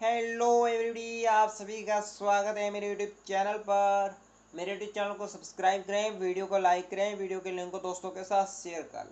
Hello everybody, आप सभी का स्वागत है मेरे यूट्यूब चैनल पर। मेरे यूट्यूब चैनल को सब्सक्राइब करें, वीडियो को लाइक करें, वीडियो के लिंक को दोस्तों के साथ शेयर करें।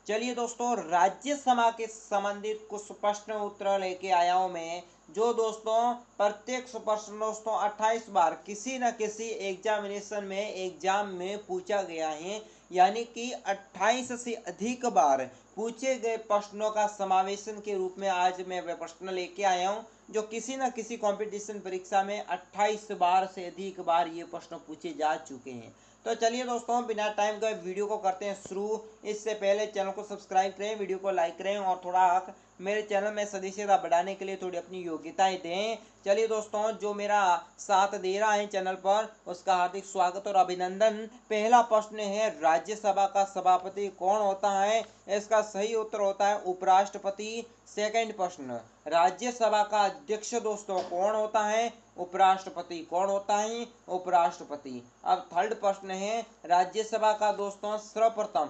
चलिए दोस्तों, राज्यसभा के संबंधित कुछ प्रश्न उत्तर लेके आया हूं मैं, जो दोस्तों प्रत्येक प्रश्न दोस्तों 28 बार किसी न किसी एग्जामिनेशन में एग्जाम में पूछा गया है। यानी कि 28 से अधिक बार पूछे गए प्रश्नों का समावेशन के रूप में आज मैं वह प्रश्न लेके आया हूं, जो किसी न किसी कंपटीशन परीक्षा में 28 बार से अधिक बार ये प्रश्न पूछे जा चुके हैं। तो चलिए दोस्तों, बिना टाइम का वीडियो को करते हैं शुरू। इससे पहले चैनल को सब्सक्राइब करें, वीडियो को लाइक करें और थोड़ा मेरे चैनल में सदस्यता बढ़ाने के लिए थोड़ी अपनी योग्यताएं दें। चलिए दोस्तों, जो मेरा साथ दे रहा है चैनल पर, उसका हार्दिक स्वागत और अभिनंदन। पहला प्रश्न है, राज्यसभा का सभापति कौन होता है? इसका सही उत्तर होता है उपराष्ट्रपति। सेकंड प्रश्न, राज्यसभा का अध्यक्ष दोस्तों कौन होता है? उपराष्ट्रपति। कौन होता है? उपराष्ट्रपति। अब थर्ड प्रश्न है, राज्यसभा का दोस्तों सर्वप्रथम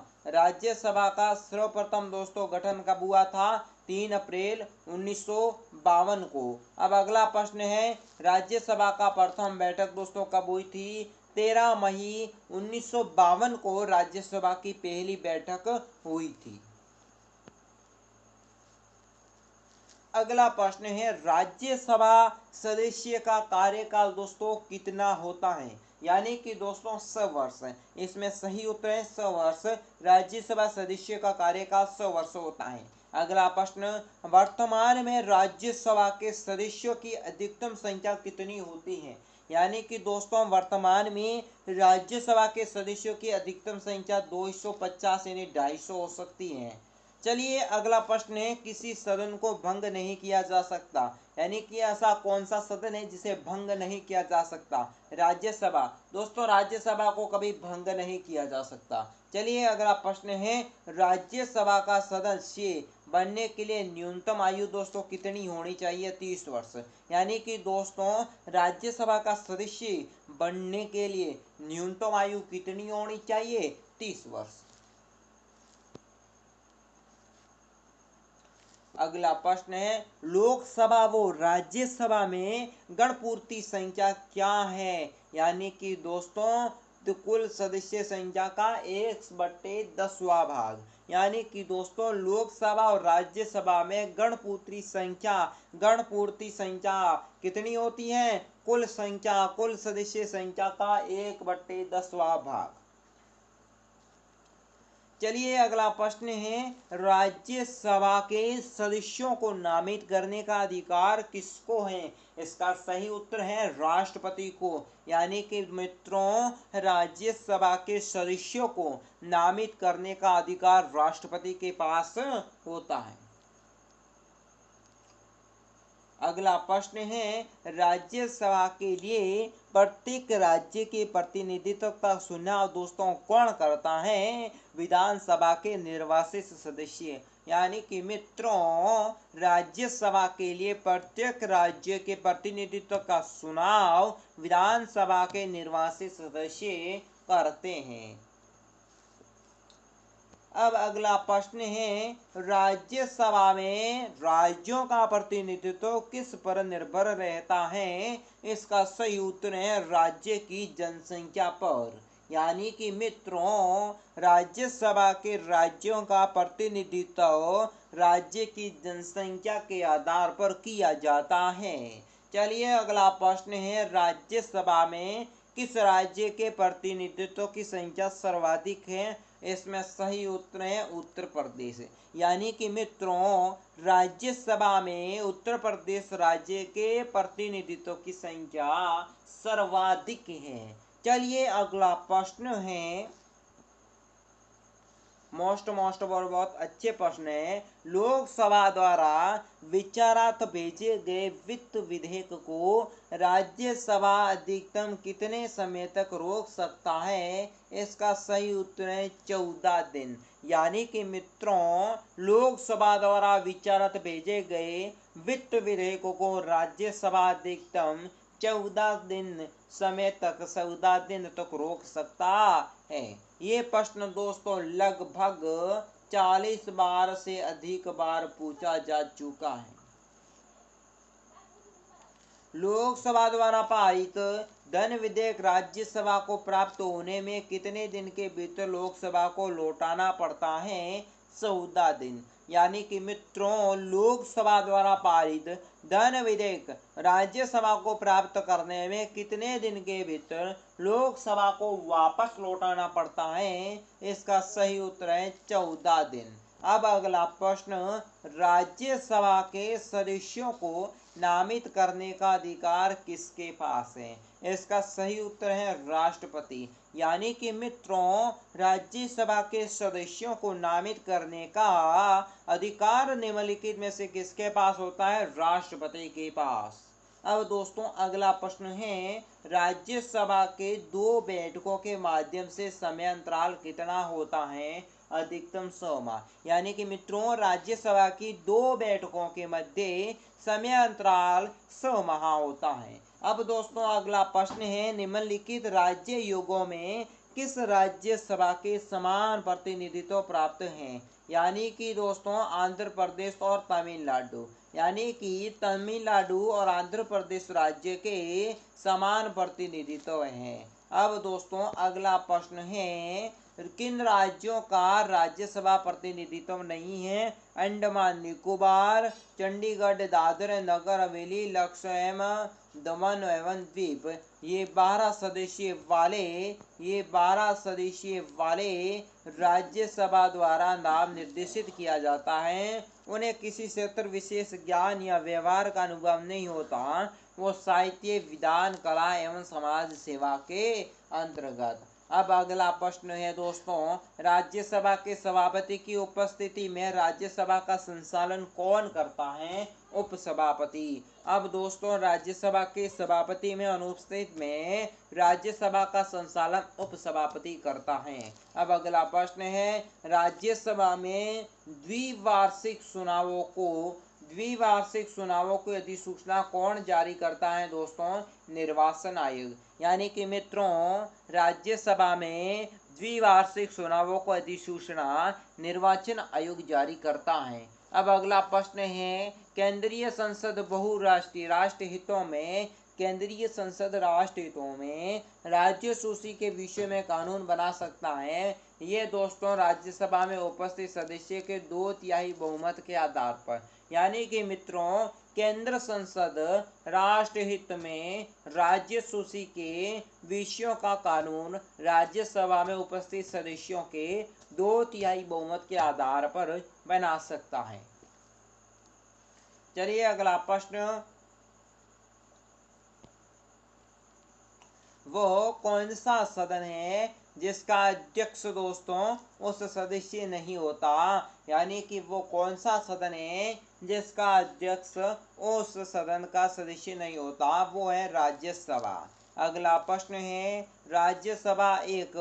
दोस्तों गठन कब हुआ था? 3 अप्रैल 1952 को। अब अगला प्रश्न है, राज्यसभा का प्रथम बैठक दोस्तों कब हुई थी? 13 मई 1952 को राज्यसभा की पहली बैठक हुई थी। अगला प्रश्न है, राज्यसभा सदस्य का कार्यकाल दोस्तों कितना होता है? यानी कि दोस्तों 100 वर्ष है। इसमें सही उत्तर है 100 वर्ष। राज्यसभा सदस्य का कार्यकाल 100 वर्ष होता है। अगला प्रश्न, वर्तमान में राज्यसभा के सदस्यों की अधिकतम संख्या कितनी होती है? यानी कि दोस्तों वर्तमान में राज्यसभा के सदस्यों की अधिकतम संख्या 250 यानी 250 हो सकती है। चलिए अगला प्रश्न है, किसी सदन को भंग नहीं किया जा सकता। यानी कि ऐसा कौन सा सदन है जिसे भंग नहीं किया जा सकता? राज्यसभा। दोस्तों राज्यसभा को कभी भंग नहीं किया जा सकता। चलिए अगला प्रश्न है, राज्यसभा का सदस्य बनने के लिए न्यूनतम आयु दोस्तों कितनी होनी चाहिए? 30 वर्ष। यानी कि दोस्तों राज्यसभा का सदस्य बनने के लिए न्यूनतम आयु कितनी होनी चाहिए? 30 वर्ष। अगला प्रश्न है, लोकसभा व राज्यसभा में गणपूर्ति संख्या क्या है? यानी कि दोस्तों तो कुल सदस्य संख्या का 1/10वां भाग। यानी कि दोस्तों लोकसभा और राज्यसभा में गणपूर्ति संख्या कितनी होती है? कुल सदस्य संख्या का 1/10वां भाग। चलिए अगला प्रश्न है, राज्यसभा के सदस्यों को नामित करने का अधिकार किसको है? इसका सही उत्तर है राष्ट्रपति को। यानी कि मित्रों राज्यसभा के सदस्यों को नामित करने का अधिकार राष्ट्रपति के पास होता है। अगला प्रश्न है, राज्यसभा के लिए प्रत्येक राज्य के प्रतिनिधित्व का चुनाव दोस्तों कौन करता है? विधानसभा के निर्वाचित सदस्य। यानी कि मित्रों राज्यसभा के लिए प्रत्येक राज्य के प्रतिनिधित्व का चुनाव विधानसभा के निर्वाचित सदस्य करते हैं। अब अगला प्रश्न है, राज्यसभा में राज्यों का प्रतिनिधित्व किस पर निर्भर रहता है? इसका सही उत्तर है राज्य की जनसंख्या पर। यानी कि मित्रों राज्यसभा के राज्यों का प्रतिनिधित्व राज्य की जनसंख्या के आधार पर किया जाता है। चलिए अगला प्रश्न है, राज्यसभा में किस राज्य के प्रतिनिधित्व की संख्या सर्वाधिक है? इसमें सही उत्तर है उत्तर प्रदेश। यानी कि मित्रों राज्यसभा में उत्तर प्रदेश राज्य के प्रतिनिधित्व की संख्या सर्वाधिक है। चलिए अगला प्रश्न है, मोस्ट और बहुत अच्छे प्रश्न है, लोकसभा द्वारा विचारार्थ भेजे गए वित्त विधेयक को राज्यसभा अधिकतम कितने समय तक रोक सकता है? इसका सही उत्तर है 14 दिन। यानी कि मित्रों लोकसभा द्वारा विचारार्थ भेजे गए वित्त विधेयकों को राज्यसभा अधिकतम 14 दिन तक रोक सकता है। ये प्रश्न दोस्तों लगभग 40 बार से अधिक बार पूछा जा चुका है। लोकसभा द्वारा पारित धन विधेयक राज्यसभा को प्राप्त होने में कितने दिन के भीतर लोकसभा को लौटाना पड़ता है? 14 दिन। यानी कि मित्रों, लोकसभा द्वारा पारित धन विधेयक राज्यसभा को प्राप्त करने में कितने दिन के भीतर लोकसभा को वापस लौटाना पड़ता है? इसका सही उत्तर है 14 दिन। अब अगला प्रश्न, राज्यसभा के सदस्यों को नामित करने का अधिकार किसके पास है? इसका सही उत्तर है राष्ट्रपति। यानी कि मित्रों, राज्यसभा के सदस्यों को नामित करने का अधिकार निम्नलिखित में से किसके पास होता है? राष्ट्रपति के पास। अब दोस्तों अगला प्रश्न है, राज्यसभा के 2 बैठकों के माध्यम से समय अंतराल कितना होता है? अधिकतम 100 माह। यानी कि मित्रों, राज्यसभा की 2 बैठकों के मध्य समय अंतराल 100 माह होता है। अब दोस्तों अगला प्रश्न है, निम्नलिखित राज्य युगों में किस राज्यसभा के समान प्रतिनिधित्व प्राप्त हैं? यानी कि दोस्तों आंध्र प्रदेश और तमिलनाडु। यानी कि तमिलनाडु और आंध्र प्रदेश राज्य के समान प्रतिनिधित्व हैं। अब दोस्तों अगला प्रश्न है, किन राज्यों का राज्यसभा प्रतिनिधित्व नहीं है? अंडमान निकोबार, चंडीगढ़, दादर नगर हवेली, लक्षद्वीप, दमन एवं द्वीप। ये 12 सदस्यीय वाले राज्यसभा द्वारा नाम निर्देशित किया जाता है। उन्हें किसी क्षेत्र विशेष ज्ञान या व्यवहार का अनुभव नहीं होता। वो साहित्य, विधान, कला एवं समाज सेवा के अंतर्गत। अब अगला प्रश्न है दोस्तों, राज्यसभा के सभापति की उपस्थिति में राज्यसभा का संचालन कौन करता है? उपसभापति। अब दोस्तों राज्यसभा के सभापति में अनुपस्थित में राज्यसभा का संचालन उपसभापति करता है। अब अगला प्रश्न है, राज्यसभा में द्विवार्षिक चुनावों की अधिसूचना कौन जारी करता है? दोस्तों निर्वाचन आयोग। यानी कि मित्रों, राज्यसभा में द्विवार्षिक चुनावों को अधिसूचना निर्वाचन आयोग जारी करता है। अब अगला प्रश्न है, केंद्रीय संसद राष्ट्र हितों में राज्य सूची के विषय में कानून बना सकता है। ये दोस्तों राज्यसभा में उपस्थित सदस्य के 2/3 बहुमत के आधार पर। यानी कि मित्रों, केंद्र संसद राष्ट्रहित में राज्य सूची के विषयों का कानून राज्यसभा में उपस्थित सदस्यों के 2/3 बहुमत के आधार पर बना सकता है। चलिए अगला प्रश्न, वो कौन सा सदन है जिसका अध्यक्ष दोस्तों उस सदस्य नहीं होता? यानी कि वो कौन सा सदन है जिसका अध्यक्ष उस सदन का सदस्य नहीं होता? वो है राज्यसभा। अगला प्रश्न है, राज्यसभा एक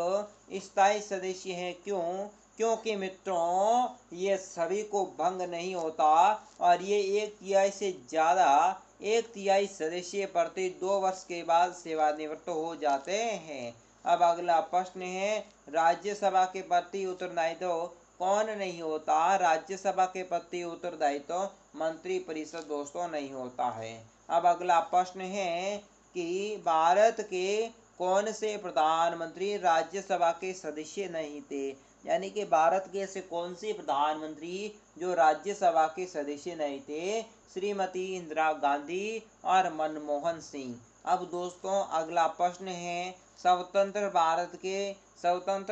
स्थायी सदस्य है, क्यों? क्योंकि मित्रों ये सभी को भंग नहीं होता और ये 1/3 सदस्य प्रति 2 वर्ष के बाद सेवानिवृत्त हो जाते हैं। अब अगला प्रश्न है, राज्यसभा के प्रति उत्तरदायित्व कौन नहीं होता? राज्यसभा के प्रति उत्तरदायित्व मंत्री परिषद दोस्तों नहीं होता है। अब अगला प्रश्न है कि भारत के कौन से प्रधानमंत्री राज्यसभा के सदस्य नहीं थे? यानी कि भारत के ऐसे कौन से प्रधानमंत्री जो राज्यसभा के सदस्य नहीं थे? श्रीमती इंदिरा गांधी और मनमोहन सिंह। अब दोस्तों अगला प्रश्न है, स्वतंत्र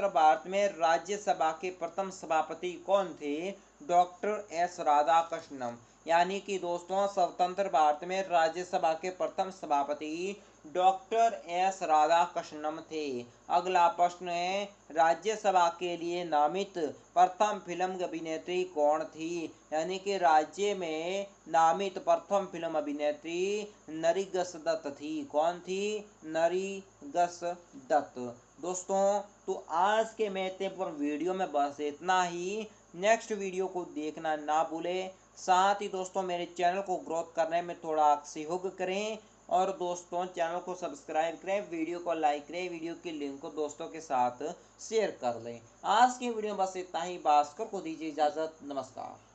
भारत में राज्यसभा के प्रथम सभापति कौन थे? Doctor S Radhakrishnan. यानी कि दोस्तों स्वतंत्र भारत में राज्यसभा के प्रथम सभापति डॉक्टर एस राधाकृष्णन थे। अगला प्रश्न है, राज्यसभा के लिए नामित प्रथम फिल्म अभिनेत्री कौन थी? यानी कि राज्य में नामित प्रथम फिल्म अभिनेत्री नरगिस दत्त थी। कौन थी? नरगिस दत्त। दोस्तों तो आज के महत्वपूर्ण वीडियो में बस इतना ही। नेक्स्ट वीडियो को देखना ना भूलें। साथ ही दोस्तों मेरे चैनल को ग्रोथ करने में थोड़ा सहयोग करें और दोस्तों चैनल को सब्सक्राइब करें, वीडियो को लाइक करें, वीडियो की लिंक को दोस्तों के साथ शेयर कर लें। आज के वीडियो में बस इतना ही। भास्कर को दीजिए इजाजत। नमस्कार।